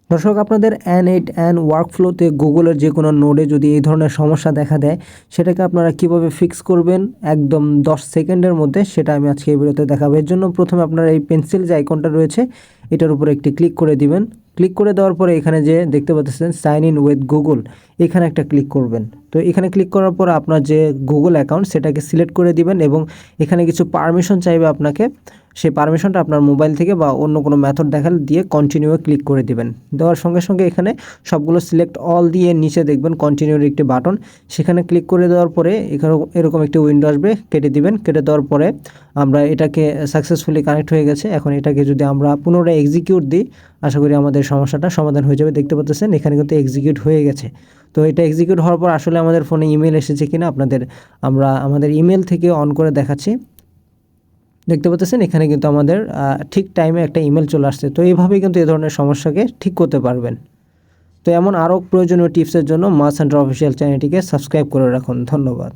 দর্শক, আপনাদের N8N ওয়ার্কফ্লোতে গুগলের যে কোনো নোডে যদি এই ধরনের সমস্যা দেখা দেয়, সেটাকে আপনারা কিভাবে ফিক্স করবেন একদম 10 সেকেন্ডের মধ্যে, সেটা আমি আজকে এই ভিডিওতে দেখাবো। এর জন্য প্রথমে আপনারা এই পেন্সিল যে আইকনটা রয়েছে এটার উপরে একটি ক্লিক করে দিবেন। ক্লিক করে দেওয়ার পরে এখানে যে দেখতে পাচ্ছেন সাইন ইন উইথ গুগল, এখানে একটা ক্লিক করবেন। তো এখানে ক্লিক করার পর আপনার যে গুগল অ্যাকাউন্ট সেটাকে সিলেক্ট করে দিবেন এবং এখানে কিছু পারমিশন চাইবে আপনাকে। সেই পারমিশনটা আপনার মোবাইল থেকে বা অন্য কোনো মেথড দেখালে দিয়ে কন্টিনিউয়ে ক্লিক করে দিবেন। দেওয়ার সঙ্গে সঙ্গে এখানে সবগুলো সিলেক্ট অল দিয়ে নিচে দেখবেন কন্টিনিউর একটি বাটন, সেখানে ক্লিক করে দেওয়ার পরে এখানে এরকম একটি উইন্ডো আসবে, কেটে দিবেন। কেটে দেওয়ার পরে আমরা এটাকে সাকসেসফুলি কানেক্ট হয়ে গেছে। এখন এটাকে যদি আমরা পুনরায় এক্সিকিউট দিই, আশা করি আমাদের সমস্যাটা সমাধান হয়ে যাবে। দেখতে পাচ্ছেন এখানে কিন্তু এক্সিকিউট হয়ে গেছে। তো এটা এক্সিকিউট হওয়ার পর আসলে আমাদের ফোনে ইমেল এসেছে কিনা আমরা আমাদের ইমেল থেকে অন করে দেখাচ্ছি। দেখতে পাচ্ছেন এখানে কিন্তু আমাদের ঠিক টাইমে একটা ইমেল চলে আসছে। তো এইভাবেই কিন্তু এই ধরনের সমস্যাকে ঠিক করতে পারবেন। তো এমন আরও প্রয়োজনীয় টিপসের জন্য মা সেন্টার অফিসিয়াল চ্যানেলটিকে সাবস্ক্রাইব করে রাখুন। ধন্যবাদ।